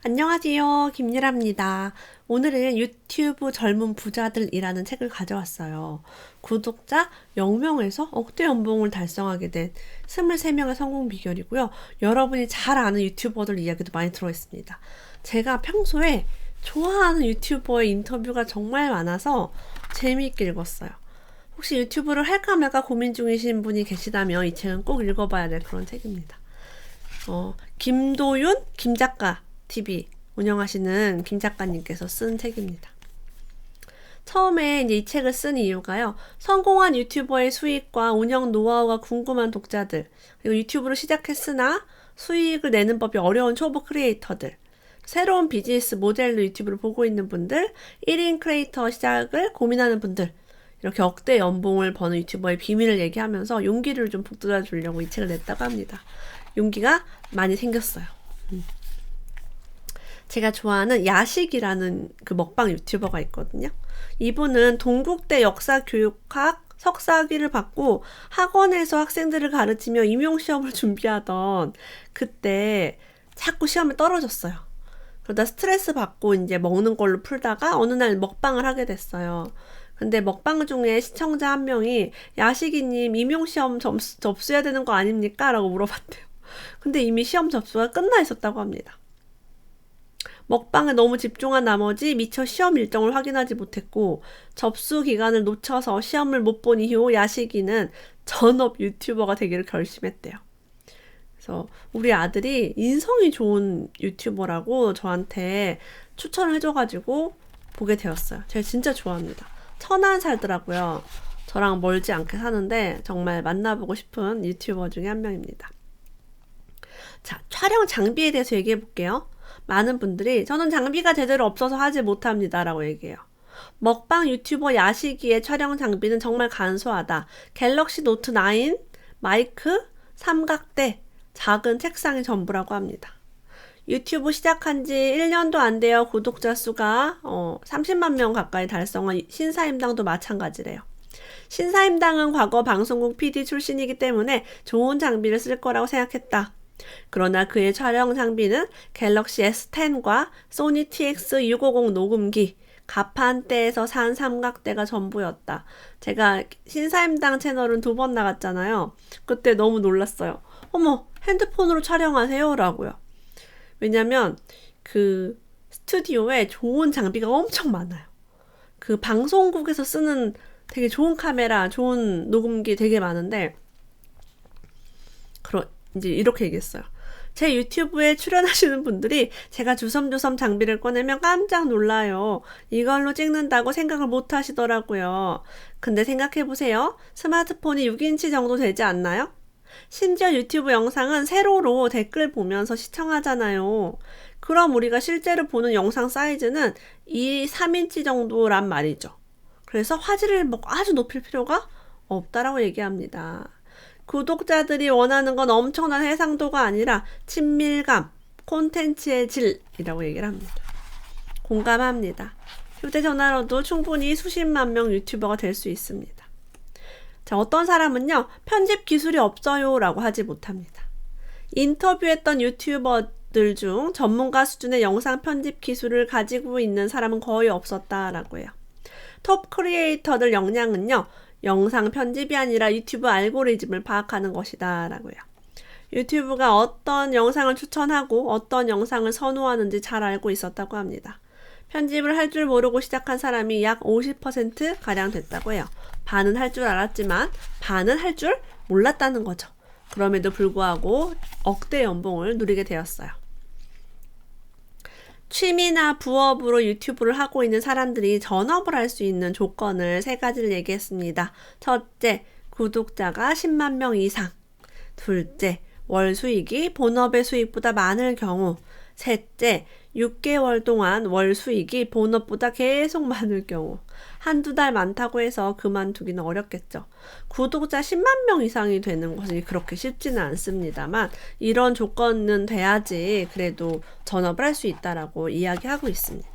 안녕하세요. 김유라입니다. 오늘은 유튜브 젊은 부자들이라는 책을 가져왔어요. 구독자 0명에서 억대 연봉을 달성하게 된 23명의 성공 비결이고요. 여러분이 잘 아는 유튜버들 이야기도 많이 들어있습니다. 제가 평소에 좋아하는 유튜버의 인터뷰가 정말 많아서 재미있게 읽었어요. 혹시 유튜브를 할까 말까 고민 중이신 분이 계시다면 이 책은 꼭 읽어봐야 될 그런 책입니다. 김도윤 김작가 TV 운영하시는 김 작가님께서 쓴 책입니다. 처음에 이제 이 책을 쓴 이유가요. 성공한 유튜버의 수익과 운영 노하우가 궁금한 독자들, 그리고 유튜브를 시작했으나 수익을 내는 법이 어려운 초보 크리에이터들, 새로운 비즈니스 모델로 유튜브를 보고 있는 분들, 1인 크리에이터 시작을 고민하는 분들, 이렇게 억대 연봉을 버는 유튜버의 비밀을 얘기하면서 용기를 좀 북돋아 주려고 이 책을 냈다고 합니다. 용기가 많이 생겼어요. 제가 좋아하는 야식이라는 그 먹방 유튜버가 있거든요. 이분은 동국대 역사교육학 석사학위를 받고 학원에서 학생들을 가르치며 임용시험을 준비하던 그때 자꾸 시험에 떨어졌어요. 그러다 스트레스 받고 이제 먹는 걸로 풀다가 어느 날 먹방을 하게 됐어요. 근데 먹방 중에 시청자 한 명이 야식이님 임용시험 접수해야 되는 거 아닙니까? 라고 물어봤대요. 근데 이미 시험 접수가 끝나 있었다고 합니다. 먹방에 너무 집중한 나머지 미처 시험 일정을 확인하지 못했고 접수 기간을 놓쳐서 시험을 못 본 이후 야식이는 전업 유튜버가 되기를 결심했대요. 그래서 우리 아들이 인성이 좋은 유튜버라고 저한테 추천을 해줘가지고 보게 되었어요. 제가 진짜 좋아합니다. 천안 살더라고요. 저랑 멀지 않게 사는데 정말 만나보고 싶은 유튜버 중에 한 명입니다. 자, 촬영 장비에 대해서 얘기해 볼게요. 많은 분들이 저는 장비가 제대로 없어서 하지 못합니다 라고 얘기해요. 먹방 유튜버 야식이의 촬영 장비는 정말 간소하다. 갤럭시 노트 9, 마이크, 삼각대, 작은 책상이 전부라고 합니다. 유튜브 시작한 지 1년도 안 되어 구독자 수가 30만 명 가까이 달성한 신사임당도 마찬가지래요. 신사임당은 과거 방송국 PD 출신이기 때문에 좋은 장비를 쓸 거라고 생각했다. 그러나 그의 촬영 장비는 갤럭시 S10과 소니 TX650 녹음기, 가판대에서 산 삼각대가 전부였다. 제가 신사임당 채널은 2번 나갔잖아요. 그때 너무 놀랐어요. 어머, 핸드폰으로 촬영하세요? 라고요. 왜냐면 그 스튜디오에 좋은 장비가 엄청 많아요. 그 방송국에서 쓰는 되게 좋은 카메라, 좋은 녹음기 되게 많은데 이제 이렇게 얘기했어요. 제 유튜브에 출연하시는 분들이 제가 주섬주섬 장비를 꺼내면 깜짝 놀라요. 이걸로 찍는다고 생각을 못 하시더라고요. 근데 생각해보세요. 스마트폰이 6인치 정도 되지 않나요? 심지어 유튜브 영상은 세로로 댓글 보면서 시청하잖아요. 그럼 우리가 실제로 보는 영상 사이즈는 3인치 정도란 말이죠. 그래서 화질을 아주 높일 필요가 없다라고 얘기합니다. 구독자들이 원하는 건 엄청난 해상도가 아니라 친밀감, 콘텐츠의 질이라고 얘기를 합니다. 공감합니다. 휴대전화로도 충분히 수십만 명 유튜버가 될 수 있습니다. 자, 어떤 사람은요, 편집 기술이 없어요 라고 하지 못합니다. 인터뷰했던 유튜버들 중 전문가 수준의 영상 편집 기술을 가지고 있는 사람은 거의 없었다라고 해요. 톱 크리에이터들 역량은요, 영상 편집이 아니라 유튜브 알고리즘을 파악하는 것이다 라고요. 유튜브가 어떤 영상을 추천하고 어떤 영상을 선호하는지 잘 알고 있었다고 합니다. 편집을 할 줄 모르고 시작한 사람이 약 50%가량 됐다고 해요. 반은 할 줄 알았지만 반은 할 줄 몰랐다는 거죠. 그럼에도 불구하고 억대 연봉을 누리게 되었어요. 취미나 부업으로 유튜브를 하고 있는 사람들이 전업을 할 수 있는 조건을 3가지를 얘기했습니다. 첫째, 구독자가 10만 명 이상. 둘째, 월 수익이 본업의 수익보다 많을 경우. 셋째, 6개월 동안 월 수익이 본업보다 계속 많을 경우. 한두 달 많다고 해서 그만두기는 어렵겠죠. 구독자 10만 명 이상이 되는 것이 그렇게 쉽지는 않습니다만 이런 조건은 돼야지 그래도 전업을 할 수 있다라고 이야기하고 있습니다.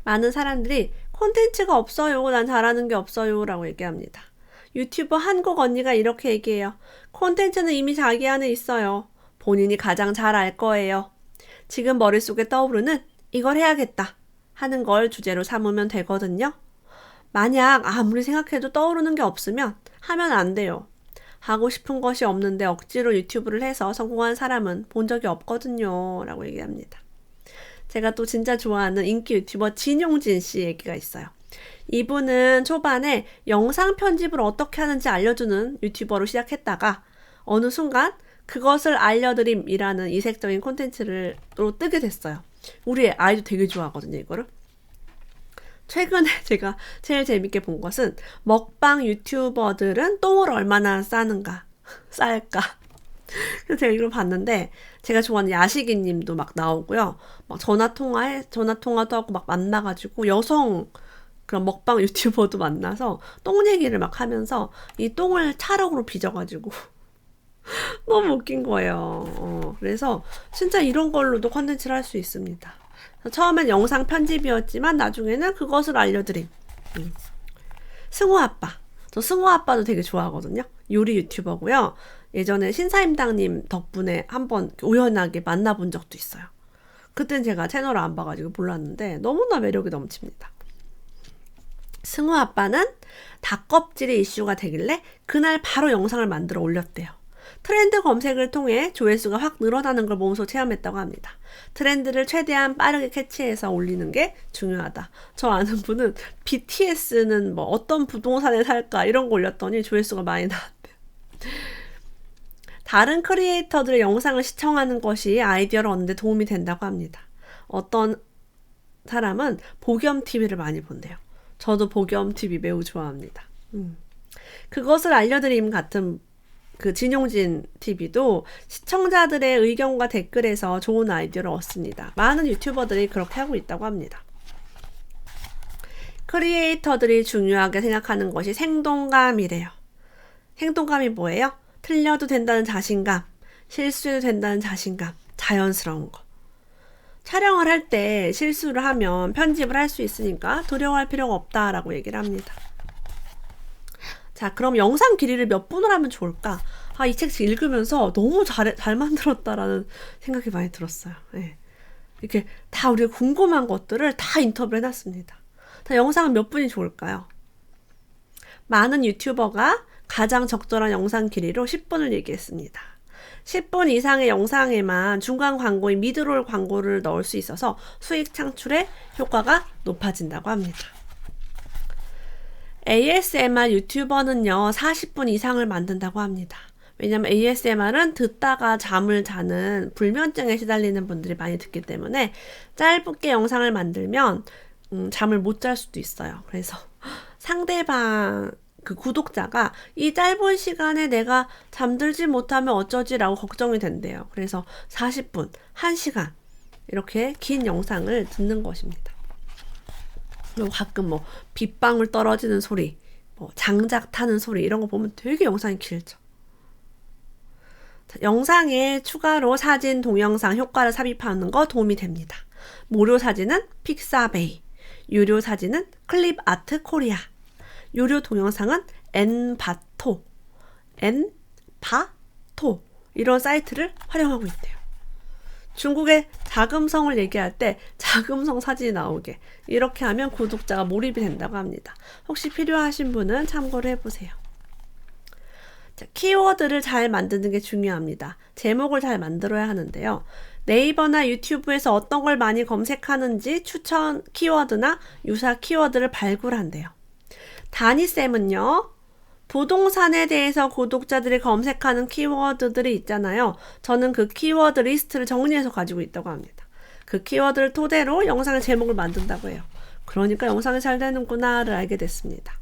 많은 사람들이 콘텐츠가 없어요. 난 잘하는 게 없어요. 라고 얘기합니다. 유튜버 한국 언니가 이렇게 얘기해요. 콘텐츠는 이미 자기 안에 있어요. 본인이 가장 잘 알 거예요. 지금 머릿속에 떠오르는 이걸 해야겠다 하는 걸 주제로 삼으면 되거든요. 만약 아무리 생각해도 떠오르는 게 없으면 하면 안 돼요. 하고 싶은 것이 없는데 억지로 유튜브를 해서 성공한 사람은 본 적이 없거든요. 라고 얘기합니다. 제가 또 진짜 좋아하는 인기 유튜버 진용진 씨 얘기가 있어요. 이분은 초반에 영상 편집을 어떻게 하는지 알려주는 유튜버로 시작했다가 어느 순간 그것을 알려드림이라는 이색적인 콘텐츠로 뜨게 됐어요. 우리 아이도 되게 좋아하거든요, 이거를. 최근에 제가 제일 재밌게 본 것은 먹방 유튜버들은 똥을 얼마나 쌀까. 그래서 제가 이걸 봤는데 제가 좋아하는 야식이 님도 막 나오고요. 막 전화통화도 하고 막 만나가지고 여성 그런 먹방 유튜버도 만나서 똥 얘기를 막 하면서 이 똥을 찰흙으로 빚어가지고 너무 웃긴 거예요. 그래서 진짜 이런 걸로도 컨텐츠를 할 수 있습니다. 처음엔 영상 편집이었지만 나중에는 그것을 알려드림. 승호 아빠. 저 승호 아빠도 되게 좋아하거든요. 요리 유튜버고요. 예전에 신사임당님 덕분에 한번 우연하게 만나본 적도 있어요. 그땐 제가 채널을 안 봐가지고 몰랐는데 너무나 매력이 넘칩니다. 승호 아빠는 닭껍질이 이슈가 되길래 그날 바로 영상을 만들어 올렸대요. 트렌드 검색을 통해 조회수가 확 늘어나는 걸 몸소 체험했다고 합니다. 트렌드를 최대한 빠르게 캐치해서 올리는 게 중요하다. 저 아는 분은 BTS는 뭐 어떤 부동산에 살까 이런 거 올렸더니 조회수가 많이 나왔대요. 다른 크리에이터들의 영상을 시청하는 것이 아이디어를 얻는 데 도움이 된다고 합니다. 어떤 사람은 복염TV를 많이 본대요. 저도 복염TV 매우 좋아합니다. 그것을 알려드림 같은 그 진용진 TV도 시청자들의 의견과 댓글에서 좋은 아이디어를 얻습니다. 많은 유튜버들이 그렇게 하고 있다고 합니다. 크리에이터들이 중요하게 생각하는 것이 생동감이래요. 생동감이 뭐예요? 틀려도 된다는 자신감, 실수해도 된다는 자신감, 자연스러운 거. 촬영을 할 때 실수를 하면 편집을 할 수 있으니까 두려워할 필요가 없다라고 얘기를 합니다. 자, 그럼 영상 길이를 몇 분을 하면 좋을까? 이 책 읽으면서 너무 잘 만들었다라는 생각이 많이 들었어요. 네. 이렇게 다 우리가 궁금한 것들을 다 인터뷰를 해놨습니다. 자, 영상은 몇 분이 좋을까요? 많은 유튜버가 가장 적절한 영상 길이로 10분을 얘기했습니다. 10분 이상의 영상에만 중간 광고인 미드롤 광고를 넣을 수 있어서 수익 창출에 효과가 높아진다고 합니다. ASMR 유튜버는요 40분 이상을 만든다고 합니다. 왜냐면 ASMR은 듣다가 잠을 자는 불면증에 시달리는 분들이 많이 듣기 때문에 짧게 영상을 만들면 잠을 못 잘 수도 있어요. 그래서 상대방 그 구독자가 이 짧은 시간에 내가 잠들지 못하면 어쩌지라고 걱정이 된대요. 그래서 40분, 1시간 이렇게 긴 영상을 듣는 것입니다. 그리고 가끔 뭐 빗방울 떨어지는 소리, 뭐 장작 타는 소리 이런 거 보면 되게 영상이 길죠. 자, 영상에 추가로 사진, 동영상 효과를 삽입하는 거 도움이 됩니다. 무료 사진은 픽사베이, 유료 사진은 클립아트 코리아, 유료 동영상은 엔바토 이런 사이트를 활용하고 있대요. 중국의 자금성을 얘기할 때 자금성 사진이 나오게 이렇게 하면 구독자가 몰입이 된다고 합니다. 혹시 필요하신 분은 참고를 해보세요. 자, 키워드를 잘 만드는 게 중요합니다. 제목을 잘 만들어야 하는데요. 네이버나 유튜브에서 어떤 걸 많이 검색하는지 추천 키워드나 유사 키워드를 발굴한대요. 다니쌤은요. 부동산에 대해서 구독자들이 검색하는 키워드들이 있잖아요. 저는 그 키워드 리스트를 정리해서 가지고 있다고 합니다. 그 키워드를 토대로 영상의 제목을 만든다고 해요. 그러니까 영상이 잘 되는구나를 알게 됐습니다.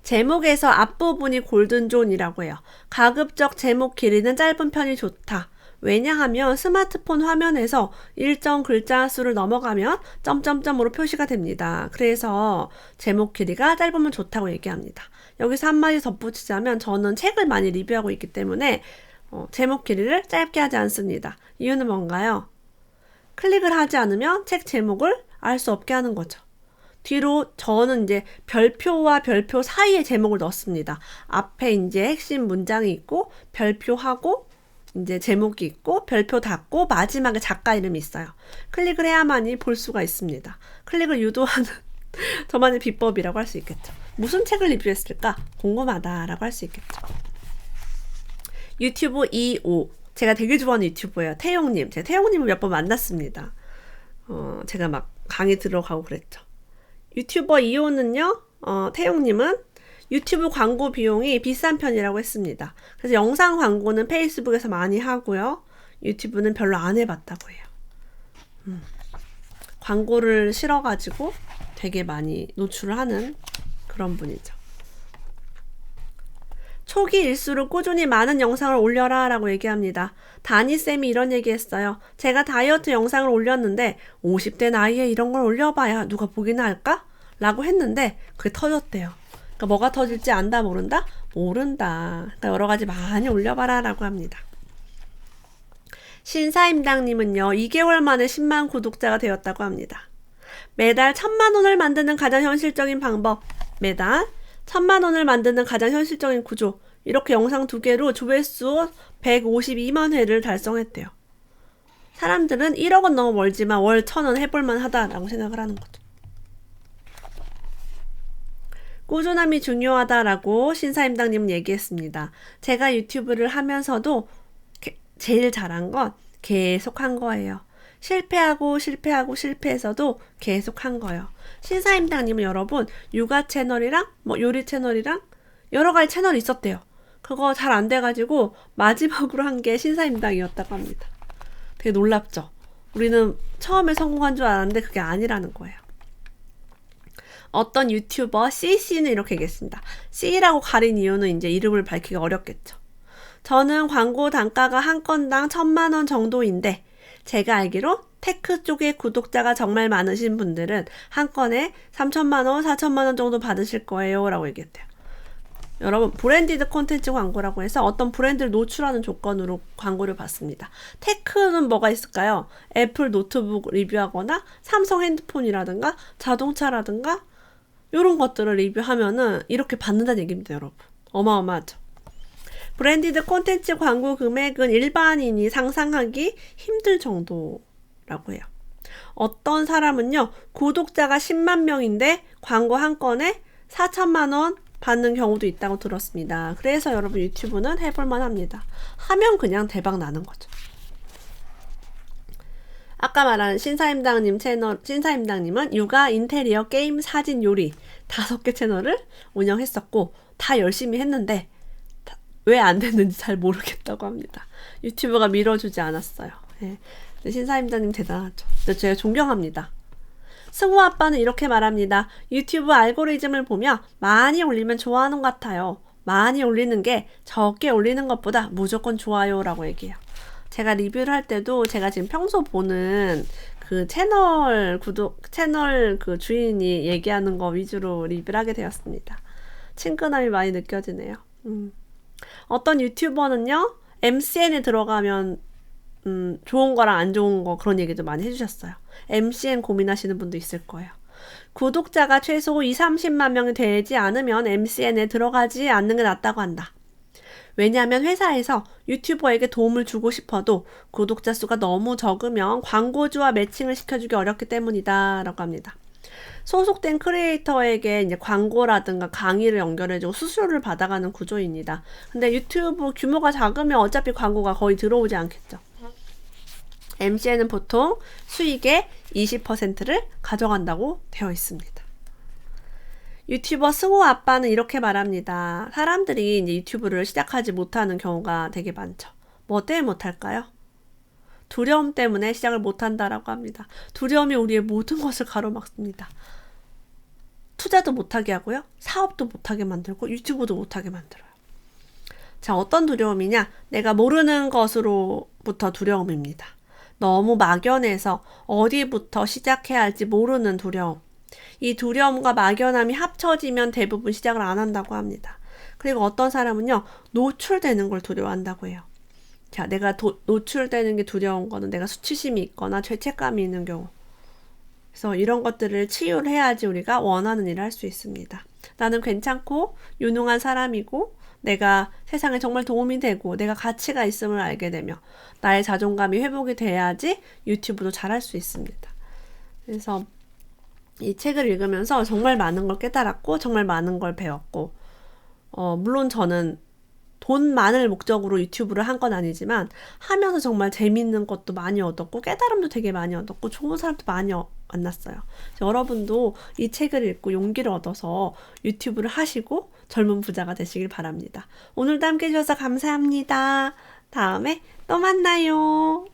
제목에서 앞부분이 골든존이라고 해요. 가급적 제목 길이는 짧은 편이 좋다. 왜냐하면 스마트폰 화면에서 일정 글자 수를 넘어가면 점점점으로 표시가 됩니다. 그래서 제목 길이가 짧으면 좋다고 얘기합니다. 여기서 한마디 덧붙이자면 저는 책을 많이 리뷰하고 있기 때문에 제목 길이를 짧게 하지 않습니다. 이유는 뭔가요? 클릭을 하지 않으면 책 제목을 알 수 없게 하는 거죠. 뒤로 저는 이제 별표와 별표 사이에 제목을 넣습니다. 앞에 이제 핵심 문장이 있고 별표하고 이제 제목이 있고 별표 닫고 마지막에 작가 이름이 있어요. 클릭을 해야만이 볼 수가 있습니다. 클릭을 유도하는 저만의 비법이라고 할 수 있겠죠. 무슨 책을 리뷰했을까? 궁금하다라고 할 수 있겠죠. 유튜브 2호. 제가 되게 좋아하는 유튜버예요. 태용님. 제가 태용님을 몇 번 만났습니다. 제가 막 강의 들어가고 그랬죠. 유튜버 2호는요, 태용님은 유튜브 광고 비용이 비싼 편이라고 했습니다. 그래서 영상 광고는 페이스북에서 많이 하고요. 유튜브는 별로 안 해봤다고 해요. 광고를 실어가지고 되게 많이 노출을 하는 그런 분이죠. 초기일수록 꾸준히 많은 영상을 올려라 라고 얘기합니다. 다니쌤이 이런 얘기 했어요. 제가 다이어트 영상을 올렸는데 50대 나이에 이런 걸 올려봐야 누가 보기나 할까? 라고 했는데 그게 터졌대요. 그러니까 뭐가 터질지 안다 모른다? 모른다. 그러니까 여러 가지 많이 올려봐라 라고 합니다. 신사임당님은요. 2개월 만에 10만 구독자가 되었다고 합니다. 매달 1000만 원을 만드는 가장 현실적인 방법. 매달 1000만 원을 만드는 가장 현실적인 구조. 이렇게 영상 2개로 조회수 152만 회를 달성했대요. 사람들은 1억 원 너무 멀지만 월 1000원 해볼만 하다라고 생각을 하는 거죠. 꾸준함이 중요하다라고 신사임당님은 얘기했습니다. 제가 유튜브를 하면서도 제일 잘한 건 계속 한 거예요. 실패하고 실패해서도 계속 한 거예요. 신사임당님은 여러분 육아 채널이랑 요리 채널이랑 여러 가지 채널이 있었대요. 그거 잘 안 돼가지고 마지막으로 한 게 신사임당이었다고 합니다. 되게 놀랍죠? 우리는 처음에 성공한 줄 알았는데 그게 아니라는 거예요. 어떤 유튜버 CC는 이렇게 얘기했습니다. C라고 가린 이유는 이제 이름을 밝히기 어렵겠죠. 저는 광고 단가가 한 건당 1000만 원 정도인데 제가 알기로 테크 쪽에 구독자가 정말 많으신 분들은 한 건에 3천만 원, 4천만 원 정도 받으실 거예요 라고 얘기했대요. 여러분 브랜디드 콘텐츠 광고라고 해서 어떤 브랜드를 노출하는 조건으로 광고를 받습니다. 테크는 뭐가 있을까요? 애플 노트북 리뷰하거나 삼성 핸드폰이라든가 자동차라든가 이런 것들을 리뷰하면은 이렇게 받는다는 얘기입니다. 여러분 어마어마하죠. 브랜디드 콘텐츠 광고 금액은 일반인이 상상하기 힘들 정도라고 해요. 어떤 사람은요 구독자가 10만 명인데 광고 한 건에 4천만 원 받는 경우도 있다고 들었습니다. 그래서 여러분 유튜브는 해볼만 합니다. 하면 그냥 대박 나는 거죠. 아까 말한 신사임당님 채널, 신사임당님은 육아, 인테리어, 게임, 사진, 요리 5개 채널을 운영했었고 다 열심히 했는데 왜 안 됐는지 잘 모르겠다고 합니다. 유튜브가 밀어주지 않았어요. 네. 신사임당님 대단하죠. 제가 존경합니다. 승우 아빠는 이렇게 말합니다. 유튜브 알고리즘을 보며 많이 올리면 좋아하는 것 같아요. 많이 올리는 게 적게 올리는 것보다 무조건 좋아요 라고 얘기해요. 제가 리뷰를 할 때도 제가 지금 평소 보는 그 채널 그 주인이 얘기하는 거 위주로 리뷰를 하게 되었습니다. 친근함이 많이 느껴지네요. 어떤 유튜버는요, MCN에 들어가면 좋은 거랑 안 좋은 거 그런 얘기도 많이 해주셨어요. MCN 고민하시는 분도 있을 거예요. 구독자가 최소 20-30만 명이 되지 않으면 MCN에 들어가지 않는 게 낫다고 한다. 왜냐하면 회사에서 유튜버에게 도움을 주고 싶어도 구독자 수가 너무 적으면 광고주와 매칭을 시켜주기 어렵기 때문이다 라고 합니다. 소속된 크리에이터에게 이제 광고라든가 강의를 연결해주고 수수료를 받아가는 구조입니다. 근데 유튜브 규모가 작으면 어차피 광고가 거의 들어오지 않겠죠. MCN은 보통 수익의 20%를 가져간다고 되어 있습니다. 유튜버 승호 아빠는 이렇게 말합니다. 사람들이 이제 유튜브를 시작하지 못하는 경우가 되게 많죠. 뭐 때문에 못할까요? 두려움 때문에 시작을 못한다라고 합니다. 두려움이 우리의 모든 것을 가로막습니다. 투자도 못하게 하고요. 사업도 못하게 만들고 유튜브도 못하게 만들어요. 자, 어떤 두려움이냐? 내가 모르는 것으로부터 두려움입니다. 너무 막연해서 어디부터 시작해야 할지 모르는 두려움. 이 두려움과 막연함이 합쳐지면 대부분 시작을 안 한다고 합니다. 그리고 어떤 사람은요, 노출되는 걸 두려워한다고 해요. 자, 내가 노출되는 게 두려운 거는 내가 수치심이 있거나 죄책감이 있는 경우. 그래서 이런 것들을 치유를 해야지 우리가 원하는 일을 할 수 있습니다. 나는 괜찮고 유능한 사람이고 내가 세상에 정말 도움이 되고 내가 가치가 있음을 알게 되며 나의 자존감이 회복이 돼야지 유튜브도 잘할 수 있습니다. 그래서 이 책을 읽으면서 정말 많은 걸 깨달았고 정말 많은 걸 배웠고 물론 저는 돈만을 목적으로 유튜브를 한 건 아니지만 하면서 정말 재밌는 것도 많이 얻었고 깨달음도 되게 많이 얻었고 좋은 사람도 많이 만났어요. 여러분도 이 책을 읽고 용기를 얻어서 유튜브를 하시고 젊은 부자가 되시길 바랍니다. 오늘도 함께 해주셔서 감사합니다. 다음에 또 만나요.